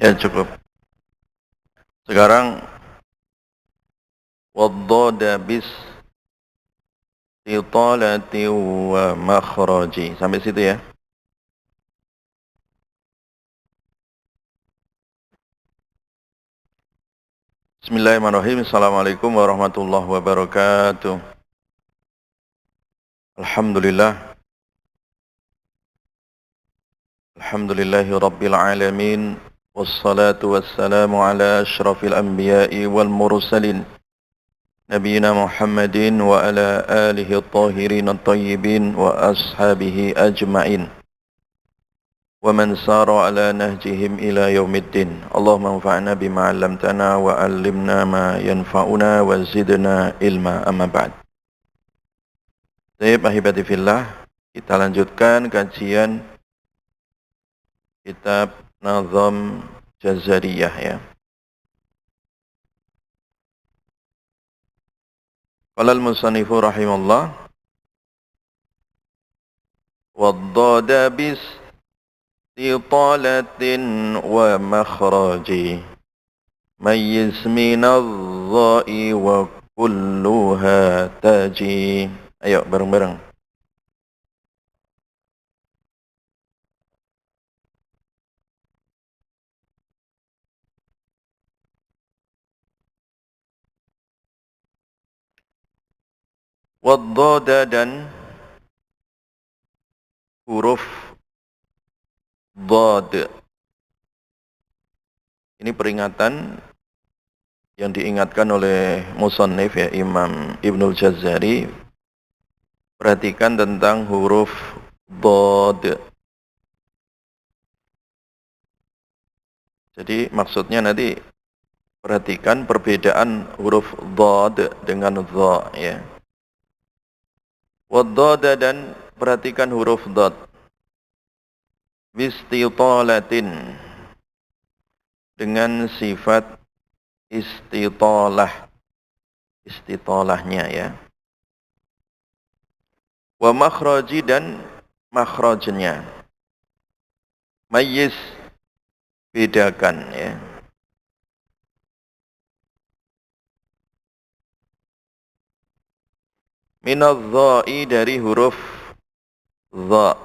Ya cukup. Sekarang waddada bis italati wa makhraji. Sampai situ ya. Bismillahirrahmanirrahim. Assalamualaikum warahmatullahi wabarakatuh. Alhamdulillah. Alhamdulillahi rabbil alamin. Wassalatu wassalamu ala ashrafil anbiya'i wal mursalin. Nabiyyina Muhammadin wa ala alihi at-tahirin at-tayyibin wa ashabihi ajma'in. ومن سار على نهجهم إلى يوم الدين اللهم انفعنا بما علمتنا وعلمنا ما ينفعنا وزدنا علما أما بعد. Baik, ahibati fillah, kita lanjutkan kajian kitab Nazam Jazariyah ya. Qala al-musannifu rahimahullah waddada bis italatin wa makhraji mayyiz minadh-dha'i wa kulluha taji. Ayo bareng-bareng. Waddada dan huruf dhad. Ini peringatan yang diingatkan oleh musannif ya Imam Ibnul Jazari. Perhatikan tentang huruf dhad. Jadi maksudnya nanti perhatikan perbedaan huruf dhad dengan dha ya. Waddada dan perhatikan huruf dhad. Bistitalatin dengan sifat istitolahnya ya. Wa makhraji dan makhrajnya. Mayyiz bedakan ya. Minadh-dha'i dari huruf dha.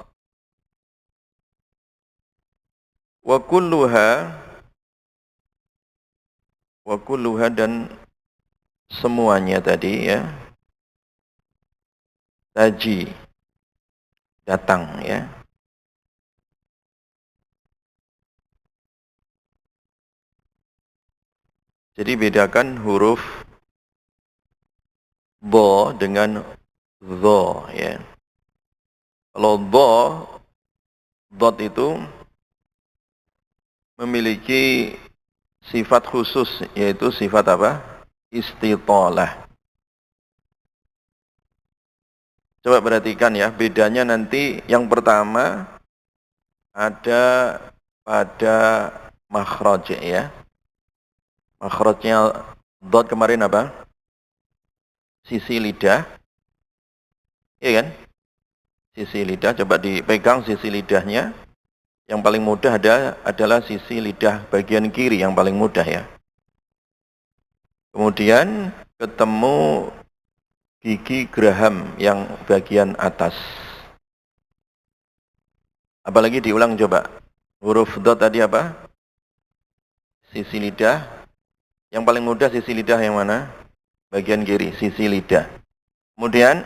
Wa kulluha dan semuanya tadi ya. Taji datang ya. Jadi bedakan huruf dha dengan dha ya. Kalau dha, dot itu memiliki sifat khusus, yaitu sifat apa? Istitalah. Coba perhatikan ya, bedanya nanti yang pertama ada pada makhraj ya. Makhrajnya dot kemarin apa? Sisi lidah. Iya kan? Sisi lidah, coba dipegang sisi lidahnya. Yang paling mudah adalah sisi lidah bagian kiri yang paling mudah ya. Kemudian ketemu gigi geraham yang bagian atas. Apalagi diulang coba. Huruf dot tadi apa? Sisi lidah. Yang paling mudah sisi lidah yang mana? Bagian kiri, sisi lidah. Kemudian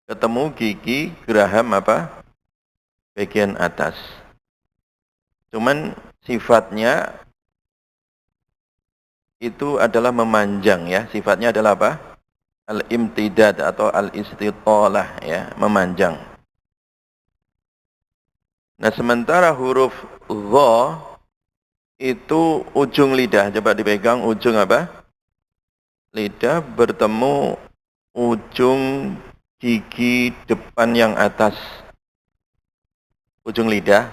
ketemu gigi geraham apa? Bagian atas. Cuman sifatnya itu adalah memanjang ya. Sifatnya adalah apa? Al-imtidad atau al-istitalah ya, memanjang. Nah, sementara huruf dha itu ujung lidah. Coba dipegang ujung apa? Lidah bertemu ujung gigi depan yang atas. Ujung lidah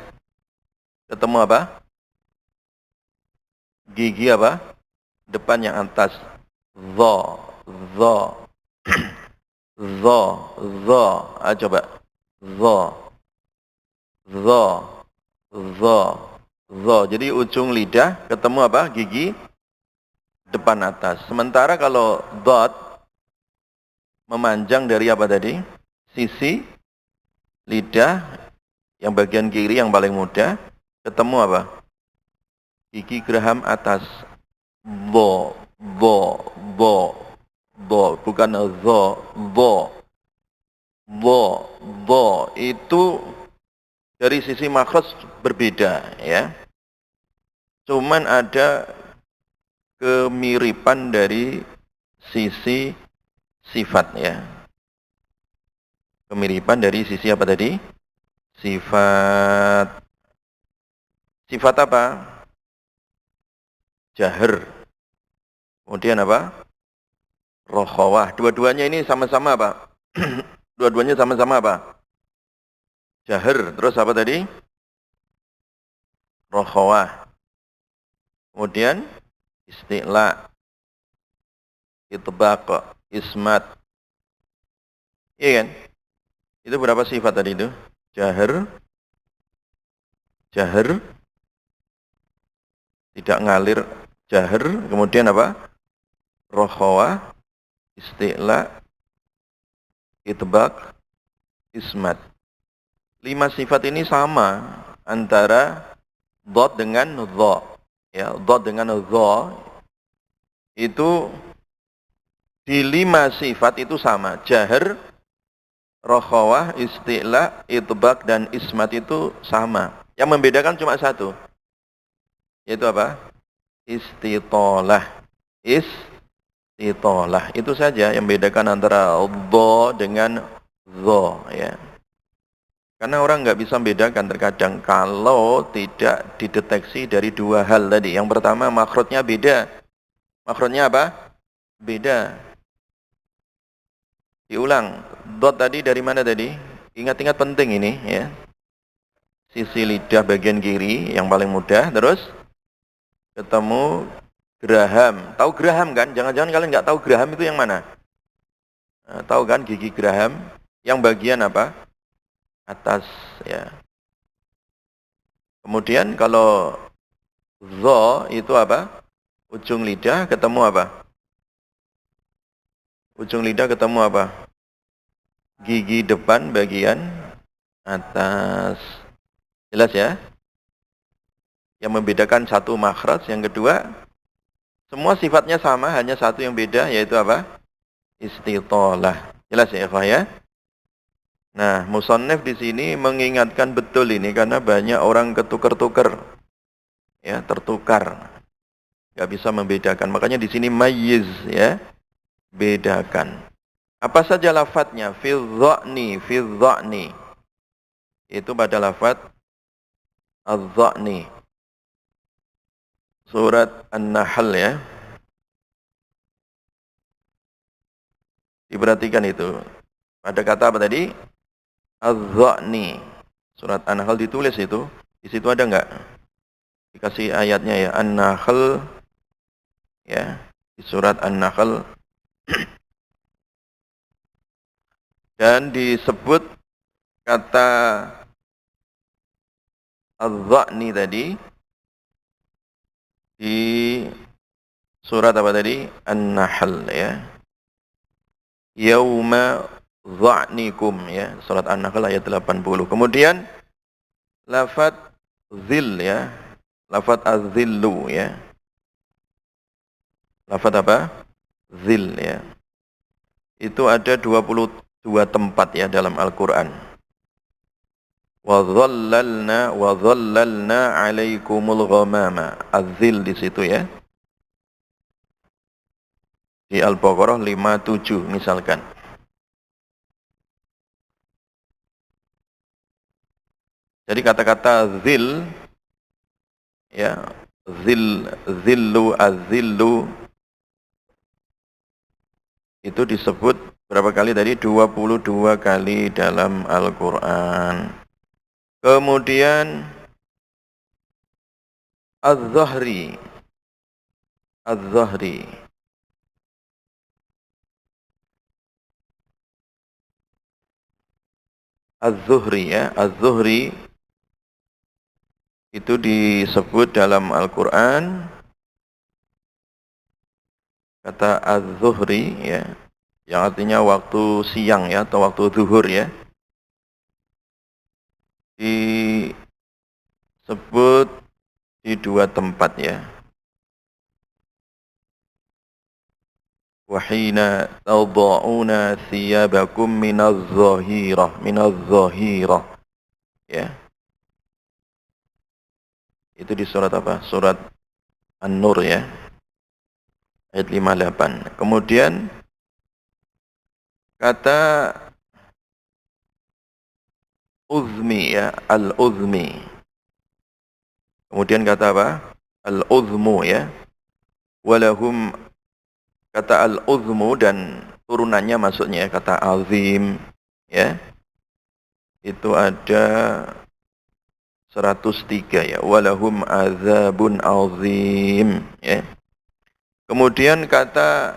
ketemu apa? Gigi apa? Depan yang atas. Dha, dha, dha, dha. Coba. Dha, dha, dha, dha. Jadi ujung lidah ketemu apa? Gigi depan atas. Sementara kalau dot memanjang dari apa tadi? Sisi lidah yang bagian kiri yang paling mudah ketemu apa? Gigi geraham atas. Bo, bo, bo, bo, bukan zo, bo, bo, bo. Itu dari sisi makhraj berbeda ya. Cuman ada kemiripan dari sisi sifat ya. Kemiripan dari sisi apa tadi? Sifat. Sifat apa? Jahar. Kemudian apa? Rokhawah. Dua-duanya ini sama-sama apa? Dua-duanya sama-sama apa? Jahar. Terus apa tadi? Rokhawah. Kemudian isti'la, itbaq, ismat. Iya kan? Itu berapa sifat tadi itu? Jahar, jahar, tidak ngalir, jahar, kemudian apa? Rokhawah, isti'la, itbaq, ismat. 5 sifat ini sama antara dot dengan dha. Ya, dot dengan dha itu di 5 sifat itu sama. Jahar, rokhawah, isti'la, itbaq dan ismat itu sama. Yang membedakan cuma satu. Yaitu apa? Istitalah. Istitalah. Itu saja yang membedakan antara dha dengan dha ya. Karena orang nggak bisa membedakan terkadang kalau tidak dideteksi dari 2 hal tadi. Yang pertama makhrajnya beda. Makhrajnya apa? Beda. Diulang. Dot tadi dari mana tadi? Ingat-ingat penting ini ya. Sisi lidah bagian kiri yang paling mudah. Terus ketemu geraham. Tahu geraham kan? Jangan-jangan kalian nggak tahu geraham itu yang mana? Nah, tahu kan gigi geraham? Yang bagian apa? Atas ya. Kemudian kalau dha itu apa? Ujung lidah ketemu apa? Ujung lidah ketemu apa? Gigi depan bagian atas. Jelas ya? Yang membedakan satu makhraj, yang kedua semua sifatnya sama, hanya satu yang beda yaitu apa? Istitalah. Jelas ya, ikhwah ya? Nah, musannif di sini mengingatkan betul ini karena banyak orang ketukar-tukar. Ya, tertukar. Gak bisa membedakan. Makanya di sini mayyiz ya. Bedakan. Apa saja lafadznya? Fi dha'ni, fi dha'ni. itu pada lafaz adh-dha'ni. Surat An-Nahl ya. Diperhatikan itu. Pada kata apa tadi? Adh-dha'ni. Surat An-Nahl ditulis itu. Di situ ada enggak? Dikasih ayatnya ya. An-Nahl ya. Di surat An-Nahl. Dan disebut kata adh-dha'ni tadi di surat apa tadi? An-Nahl ya. Yauma dha'nikum ya. Surat An-Nahl ayat 80. Kemudian lafaz zil ya. Lafaz az-zillu ya. Lafaz apa? Zil ya. Itu ada 22 tempat ya dalam Al-Qur'an. Wa dhallalna 'alaikumul ghamama. Az-zil di situ ya. Di Al-Baqarah 57 misalkan. Jadi kata-kata zil ya, zillu, az-zillu itu disebut berapa kali tadi? 22 kali dalam Al-Qur'an. Kemudian az-zahri. Az-zahri. Az-zuhri ya, az-zuhri itu disebut dalam Al-Qur'an kata az-zuhri ya, yang artinya waktu siang ya atau waktu zuhur ya. Disebut di 2 tempat ya. Wa hina tad'una thiyabakum minadh-dhahirah ya. Itu di surat apa? Surat An-Nur ya. Ayat 58. Kemudian kata uzmi ya, al-uzmi. Kemudian kata apa? Al-uzmu ya. Walahum, kata al-uzmu dan turunannya maksudnya kata azim ya. Itu ada 103 ya. Walahum azabun azim ya. Kemudian kata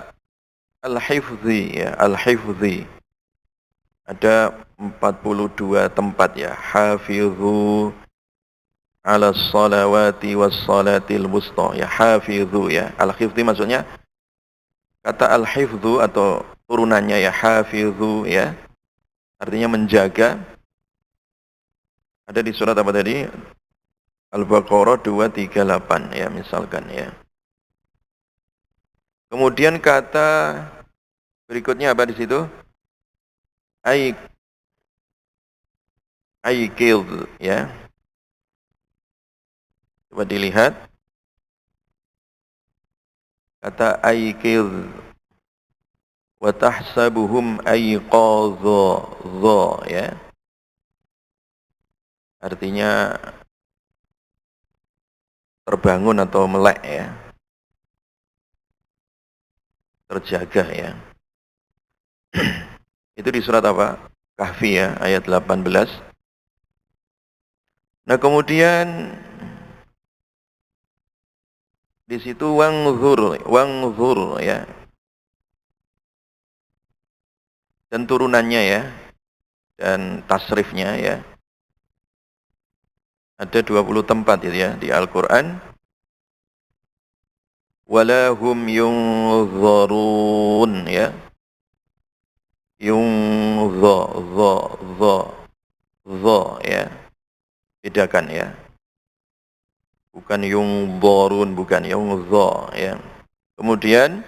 al-hifzi ya, al-hifzi ada 42 tempat ya. Hafizu ala salawati was salatil wusta ya, hafizu ya. Al-hifzi maksudnya kata al-hifzu atau turunannya ya, hafizu ya, artinya menjaga. Ada di surat apa tadi? Al-Baqarah 238 ya misalkan ya. Kemudian kata berikutnya apa di situ? Aikil ya. Coba dilihat. Kata aikil wa tahsabuhum aiqadha dha ya. Artinya terbangun atau melek ya. Terjaga ya. Itu di surat apa? Kahfi ya, ayat 18. Nah, kemudian di situ wangzur ya. Dan turunannya ya. Dan tasrifnya ya. Ada 20 tempat itu ya di Al-Qur'an. Walahum yunzarun ya. Yunzar ya. Bedakan ya. Bukan yunzarun, bukan yunzar ya. Kemudian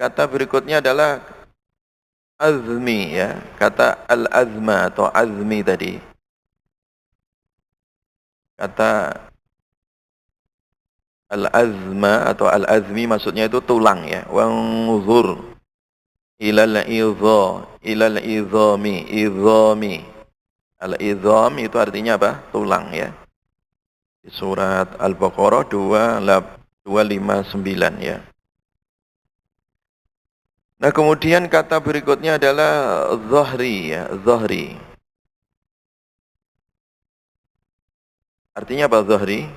kata berikutnya adalah azmi ya. Kata al-azma atau azmi tadi. Kata al-azma atau al-azmi maksudnya itu tulang ya. Wangzur. ilal idhami. Al-idham itu artinya apa? Tulang ya. Di surat Al-Baqarah 259 ya. Nah, kemudian kata berikutnya adalah zahri ya, zahri. Artinya apa zahri?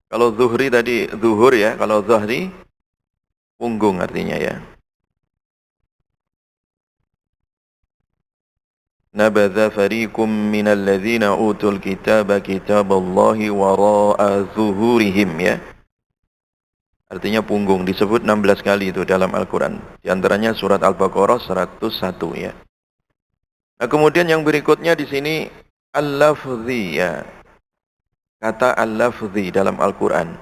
Kalau zuhri tadi zuhur ya, kalau zahri punggung artinya ya. Nabadha fariqum minal ladzina utul kitaba kitaballahi wara'a zuhurihim ya. Artinya punggung disebut 16 kali itu dalam Al-Qur'an. Di antaranya surat Al-Baqarah 101 ya. Nah, kemudian yang berikutnya di sini al-lafzi ya. Kata al-lafzi dalam Al-Qur'an.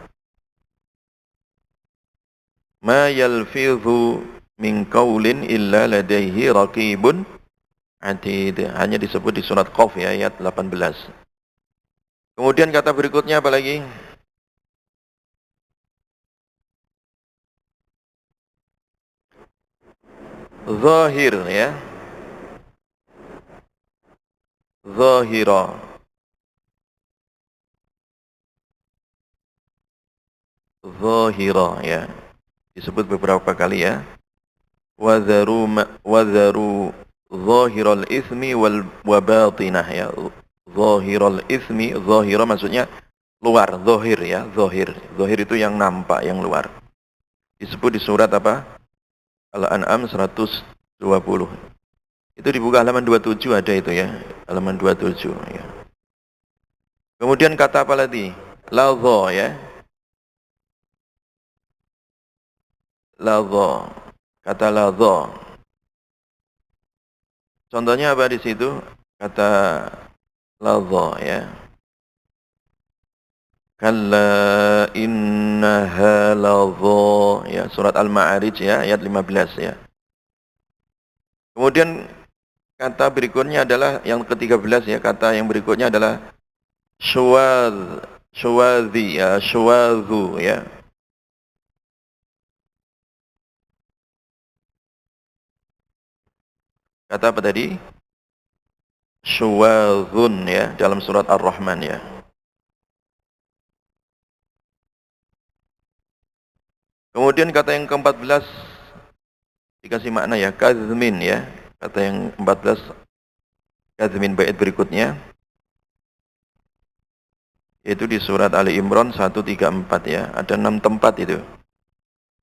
Ma yalfidhu min qaulin illa ladaihi raqibun atid. Hanya disebut di surat Qaf ya, ayat 18. Kemudian kata berikutnya apa lagi? Zahir ya. Zahira. Zahira ya. Disebut beberapa kali ya. Wadharu zahiral ismi wal wabatinah ya. Zahiral ismi, zahira maksudnya luar, zahir ya, zahir. Zahir itu yang nampak, yang luar. Disebut di surat apa? Al-An'am 120. Itu dibuka halaman 27 ada itu ya. Halaman 27 ya. Kemudian kata apa lagi? Ladha ya. Ladha. Kata ladha. Contohnya apa di situ? Kata ladha ya. Kalla innaha ladha ya, surat Al-Ma'arij ya, ayat 15 ya. Kemudian kata berikutnya adalah yang ke-13 ya, kata yang berikutnya adalah syuwadhi ya, syuwadhu ya. Kata apa tadi? Syuwadhun ya, dalam surat Ar-Rahman ya. Kemudian kata yang ke-14 dikasih makna ya, kazmin ya. Kata yang 14 kazmin bait berikutnya yaitu di surat Ali Imran 134 ya. Ada 6 tempat itu.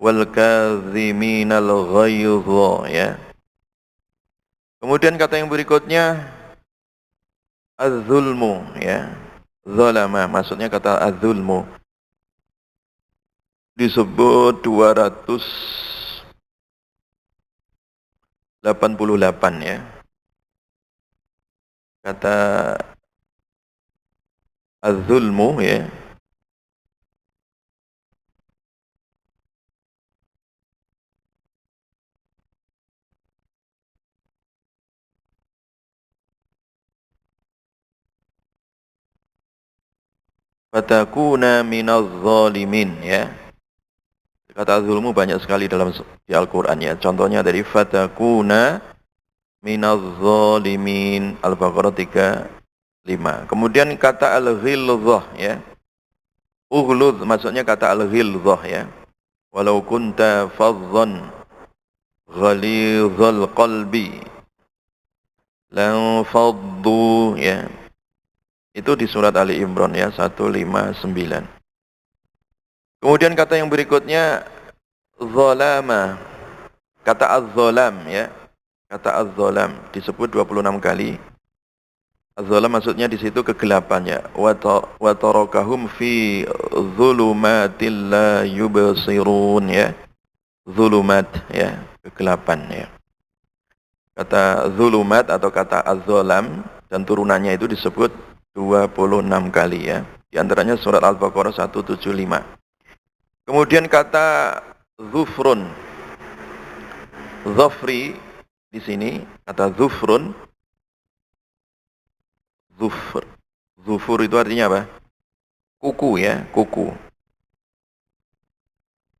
Wal kaziminal ghaidha ya. Kemudian kata yang berikutnya az-zulmu ya. Zalama maksudnya kata az-zulmu disebut 288 ya. Kata az-zulmu ya. Fatakuna minaz zalimin ya. Kata zulmu banyak sekali dalam di Al-Qur'an ya. Contohnya dari fatakuna minaz zalimin Al-Baqarah 35. Kemudian kata al-ghilzah ya. Ughluz maksudnya kata al-ghilzah ya. Walau kunta fadhan ghalizal qalbi lan faddu ya. Itu di surat Ali Imran ya 159. Kemudian kata yang berikutnya zalama. Kata az-zalam ya. Kata az-zalam disebut 26 kali. Az-zalam maksudnya di situ kegelapan ya. Wa tarakahum fi dzulumatil la yubsirun ya. Zulumat ya, kegelapan ya. Kata zulumat atau kata az-zalam dan turunannya itu disebut 26 kali ya. Di antaranya surat Al-Baqarah 175. Kemudian kata zufrun. Zafri di sini kata zufrun. Zufur itu artinya apa? Kuku ya, kuku.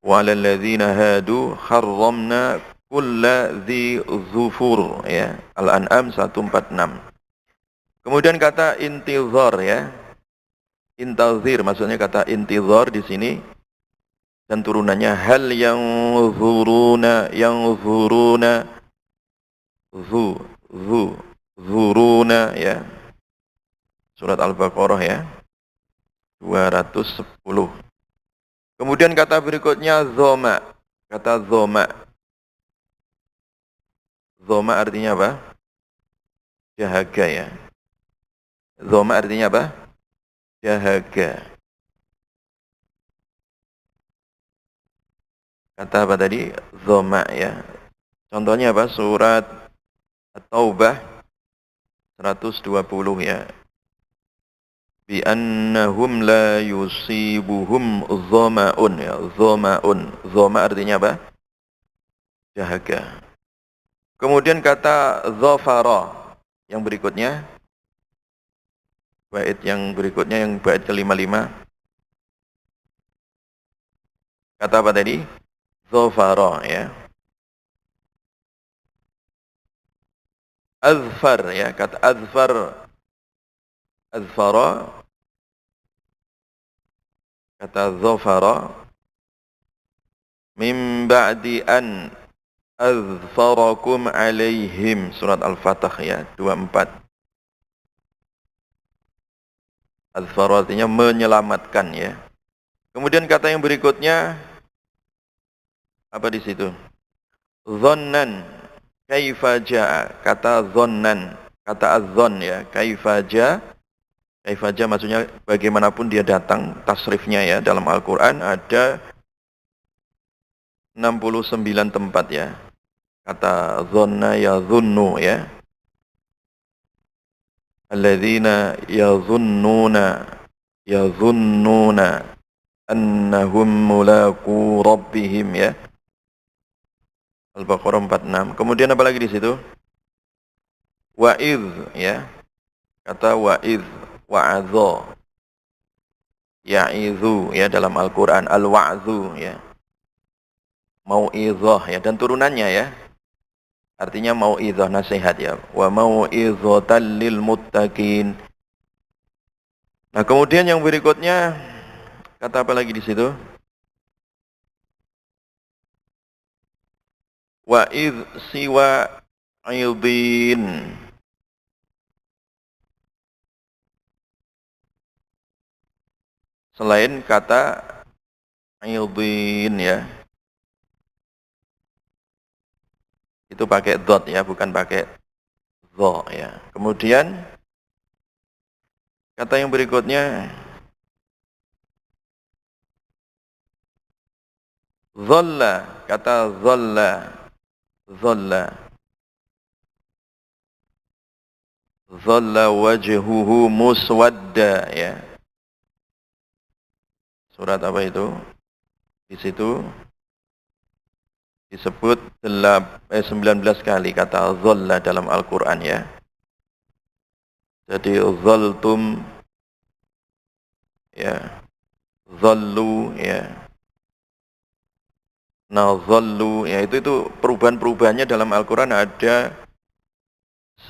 Walal ladzina hadu harramna kulla dzi dzufur ya. Al-An'am 146. Kemudian kata intizar ya. Intazir maksudnya kata intizar di sini dan turunannya hal yang zuruna zu zu zuruna ya. Surat Al-Baqarah ya. 210. Kemudian kata berikutnya zoma. Kata zoma. Zoma artinya apa? Dahaga ya. Zoma artinya apa? Dahaga. Kata apa tadi? Zoma ya. Contohnya apa? Surat At-Taubah 120 ya. Bi annahum la yusibuhum dhama'un ya. Dhama'un. Dhama artinya apa? Dahaga. Kemudian kata dhafara yang berikutnya. Bait yang berikutnya yang bait ke-55. Kata apa tadi? Dhafara ya. Azfar ya, kata azfar. Azfara kata dhafara min ba'di an azfarakum alaihim, surat Al-Fatah ya 24. Azfara artinya menyelamatkan ya. Kemudian kata yang berikutnya apa di situ? Dhannan kaifa jaa, kata dhannan, kata az-dhann ya, kaifa jaa. Kaifa jaa maksudnya bagaimanapun dia datang, tasrifnya ya dalam Al-Qur'an ada 69 tempat ya. Kata dhanna yadhunnu ya. Alladzina yadhunnuna annahum mulaqu rabbihim ya. Al-Baqarah 46. Kemudian apa lagi di situ? Wa'idh ya. Kata wa'idh, wa'adha. Ya'idhu ya dalam Al-Qur'an, al-wa'dhu ya. Mau'idhah ya dan turunannya ya. Artinya mau'idhah nasihat ya. Wa mau'idhatan lil muttaqin. Nah, kemudian yang berikutnya kata apa lagi di situ? Wa idh siwa aydin. Selain kata aydin ya. Itu pakai dot ya, bukan pakai dho ya. Kemudian kata yang berikutnya dhalla, kata dhalla. Dhalla. Dhalla wajhuhu muswadda ya. Surat apa itu? Di situ disebut 19 kali kata dhalla dalam Al-Qur'an ya. Jadi dhaltum ya. Dhallu ya. Nadhallu ya, itu perubahan-perubahannya dalam Al-Qur'an ada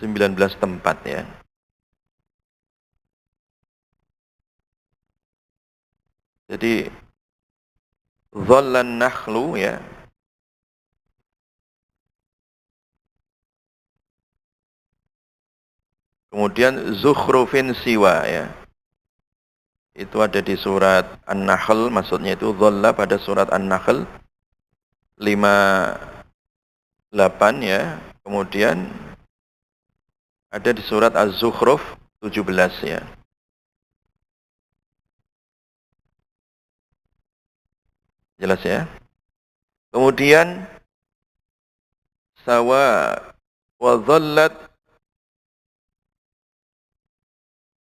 19 tempat ya. Jadi dhallan nakhlu ya. Kemudian zukhrufin siwa ya. Itu ada di surat An-Nahl, maksudnya itu dhalla pada surat An-Nahl 58 ya. Kemudian ada di surat Az-Zukhruf 17 ya. Jelas ya? Kemudian sawa wa dhallat.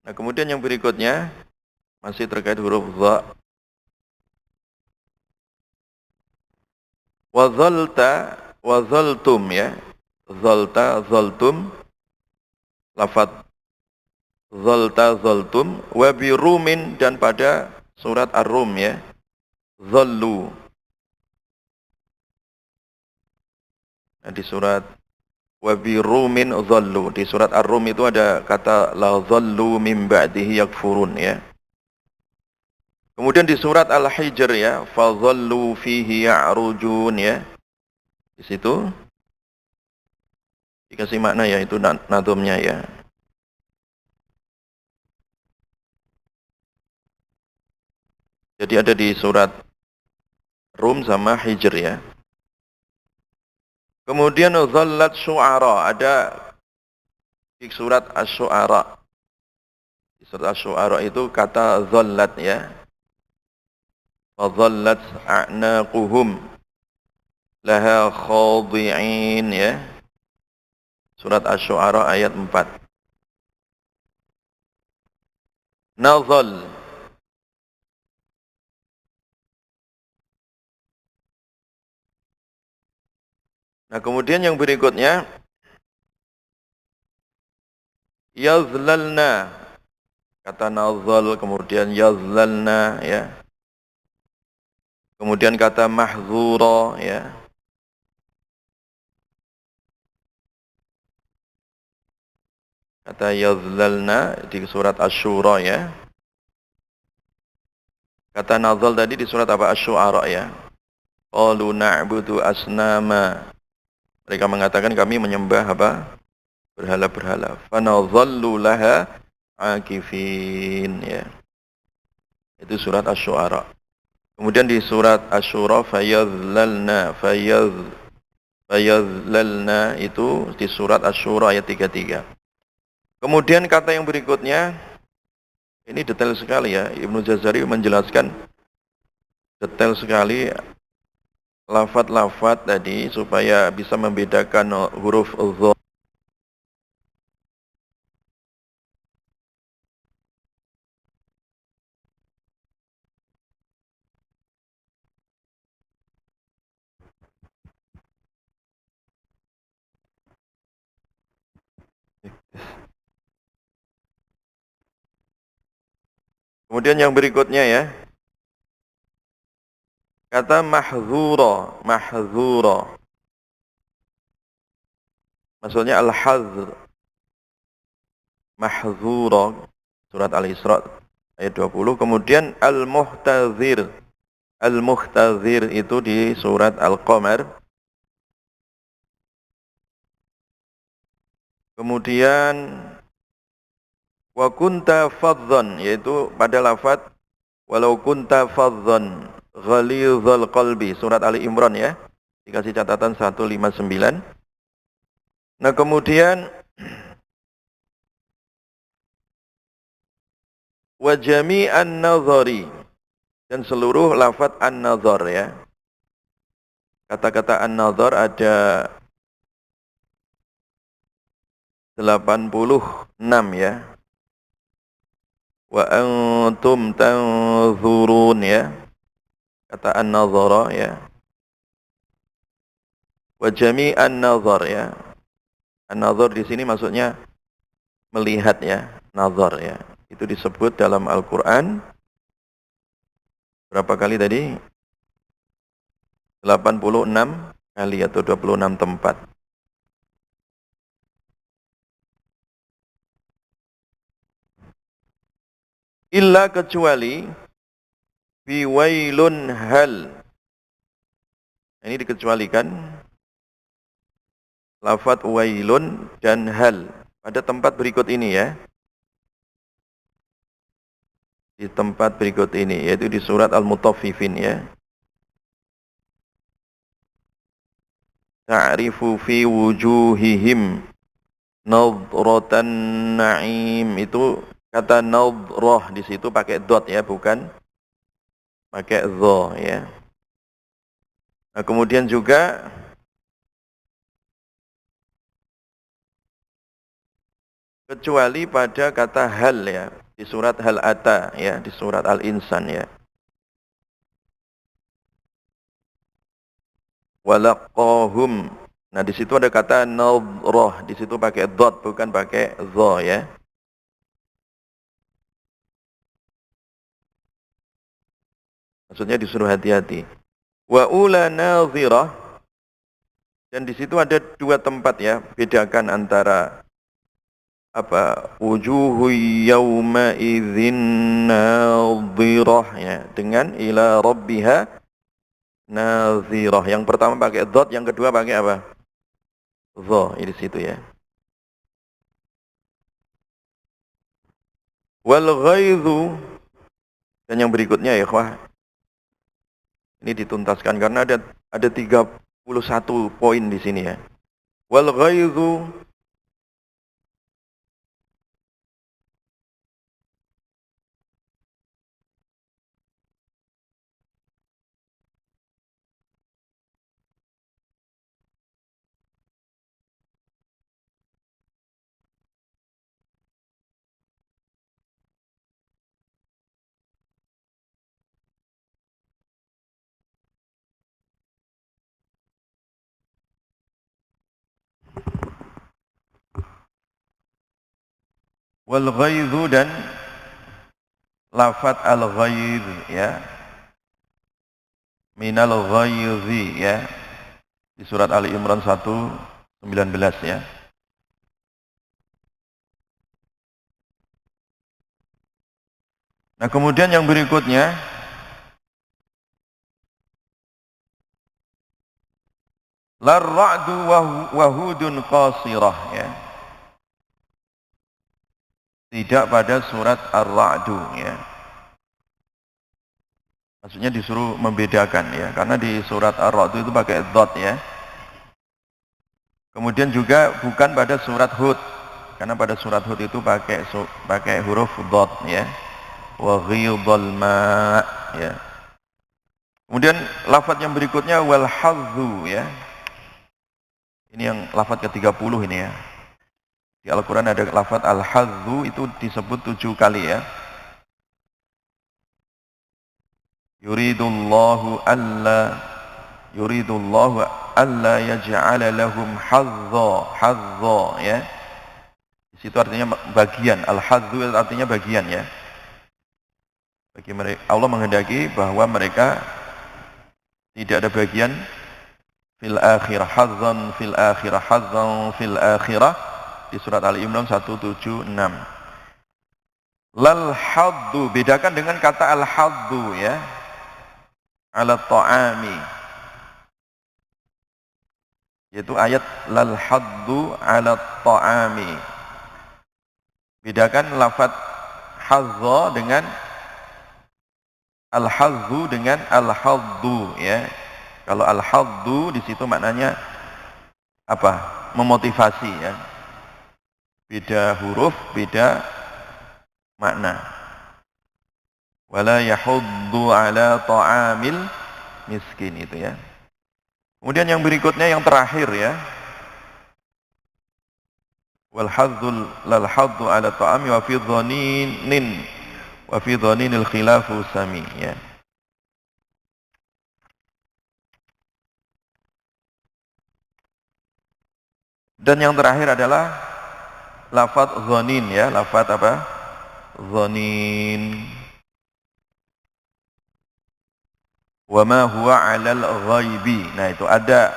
Nah, kemudian yang berikutnya masih terkait huruf dha. Wa dhalta wa dhaltum ya. Dhalta dhaltum. Lafaz dhalta dhaltum wa birumin dan pada surat Ar-Rum ya. Dhallu. Nah, di surat wa bi rumin dhallu. Di surat Ar-Rum itu ada kata la dhallu min ba'dihi yakfurun ya. Kemudian di surat Al-Hijr ya, fa dhallu fihi ya'rujun ya. Di situ dikasih makna ya, itu nadumnya ya. Jadi ada di surat Rum sama Hijr ya. Kemudian dhallat syu'ara, ada di surat Asy-Syu'ara. Di surat Asy-Syu'ara itu kata dhallat ya. Fadhallat a'naquhum laha khadi'in ya. Surat Asy-Syu'ara ayat 4. Nazal. Nah, kemudian yang berikutnya yazlalna. Kata nazal kemudian yazlalna ya. Kemudian kata mahzura ya. Kata yazlalna di surat Asy-Syura ya. Kata nazal tadi di surat apa? Asy-Syu'ara ya. Qalu na'budu asnama. Mereka mengatakan kami menyembah apa? Berhala-berhala. Fanadhallu laha akifin ya. Itu surat Asy-Syu'ara. Kemudian di surat Asy-Syura fayadhlalna itu di surat Asy-Syura ayat 33. Kemudian kata yang berikutnya ini detail sekali ya. Ibnu Jazari menjelaskan detail sekali lafaz-lafaz tadi supaya bisa membedakan huruf dha. Kemudian yang berikutnya ya, kata mahzura, mahzura. Maksudnya al-hazr, mahzura, surat Al-Isra ayat 20. Kemudian al-muhtazir, al-muhtazir itu di surat Al-Qamar. Kemudian wa kunta fadhan, yaitu pada lafaz walau kunta fadhan ghalizal qalbi, surat Ali Imran ya. Dikasih catatan 159. Nah, kemudian wa jami'an nazari, dan seluruh lafaz an-nazar ya. Kata-kata an-nazar ada 86 ya. Wa antum tanzurun ya. Kata an-nazara ya. Wa jami'an nazar ya. An-nazar di sini maksudnya melihat ya, nazar ya. Itu disebut dalam Al-Qur'an berapa kali tadi? 86 kali atau 26 tempat. Illa kecuali fi wailun hal. Ini dikecualikan lafaz wailun dan hal pada tempat berikut ini ya. Di tempat berikut ini yaitu di surat Al-Mutaffifin ya. Ta'rifu fi wujuhihim nadratan na'im, itu kata nadrah di situ pakai dot ya, bukan pakai dha ya. Nah, kemudian juga kecuali pada kata hal ya, di surat hal ata ya, di surat Al-Insan ya. Walaqahum. Nah, di situ ada kata nadrah, di situ pakai dot bukan pakai dha ya. Maksudnya disuruh hati-hati. Wa ula nadhirah, Dan di situ ada dua tempat ya, bedakan antara apa wujuhu yawma idzin nadhirah ya dengan ila rabbiha nadhirah. Yang pertama pakai dhad, yang kedua pakai apa? Dha, di situ ya. Wal ghaidhu, dan yang berikutnya ya ikhwah. Ini dituntaskan karena ada 31 poin di sini ya. Wal ghaidhu, wal ghaidhu dan lafat al ghaidh ya. Minal ghaidhi ya. Di surat Ali Imran 1:19 ya. Nah, kemudian yang berikutnya larra'du wahudun qasirah ya. Tidak pada surat Ar-Ra'du ya. Maksudnya disuruh membedakan ya, karena di surat Ar-Ra'du itu pakai dhad ya. Kemudian juga bukan pada surat Hud, karena pada surat Hud itu pakai huruf dhad ya. Wa ghidhal ma' ya. Kemudian lafaz yang berikutnya wal hadzu ya. Ini yang lafaz ke-30 ini ya. Di Al-Quran ada lafaz al-hadzu, itu disebut 7 kali ya. Yuridullahu alla yaj'ala lahum hadza ya. Di situ artinya bagian, al-hadzu artinya bagian ya. Bagi mereka, Allah menghendaki bahwa mereka tidak ada bagian fil akhirah, hadzan fil akhirah, hadzan fil akhirah, di surat Ali Imran 176. Lal haddu, bedakan dengan kata al haddu ya, ala ta'ami, yaitu ayat lal haddu ala ta'ami. Bedakan lafaz hadza dengan al hadzu dengan al haddu ya. Kalau al haddu di situ maknanya apa? Memotivasi ya. Beda huruf, beda makna. Wala yahuddu ala ta'amil miskin, itu ya. Kemudian yang berikutnya yang terakhir ya. Wal hadzul lal haddu ala ta'ami wa fi dhaninin wa fi dhaninil khilafu sami ya. Dan yang terakhir adalah lafaz dhanin ya, lafaz apa? Dhanin. Wa ma huwa 'alal ghaibi. Nah, itu ada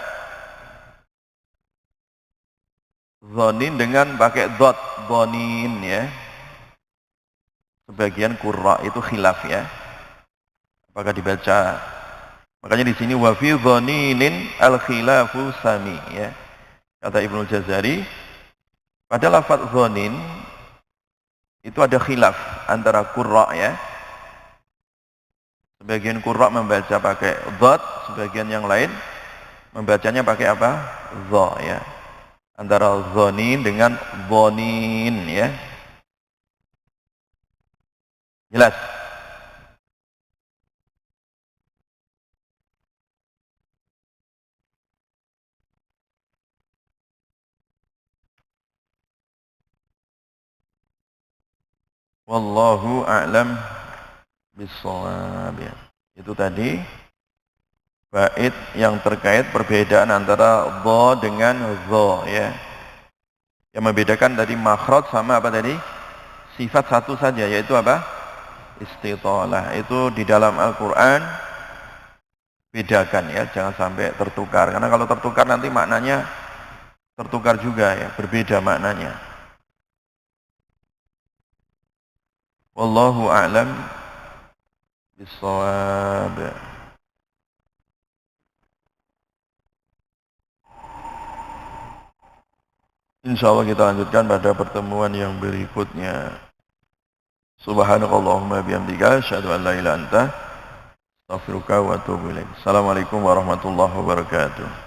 dhanin dengan pakai dhad, dhanin ya. Sebagian qurra itu khilaf ya. Apakah dibaca? Makanya di sini wa fi dhaninin al khilafu sami ya. Kata Ibnu Jazari, pada lafaz dhanin itu ada khilaf antara qurra ya. Sebagian qurra membaca pakai dhad, sebagian yang lain membacanya pakai apa? Dha ya. Antara dhanin dengan dhanin ya. Jelas? Wallahu a'lam bissawab ya. Itu tadi bait yang terkait perbedaan antara dha dengan dha ya. Yang membedakan tadi makhraj sama apa tadi? Sifat satu saja, yaitu apa? Istitalah. Itu di dalam Al-Quran bedakan ya, jangan sampai tertukar. Karena kalau tertukar nanti maknanya tertukar juga ya, berbeda maknanya. Wallahu a'lam bissawab. Insyaallah kita lanjutkan pada pertemuan yang berikutnya. Subhanakallahumma bihamdika asyhadu an la ilaha illa anta astaghfiruka wa atubu ilaik. Assalamualaikum warahmatullahi wabarakatuh.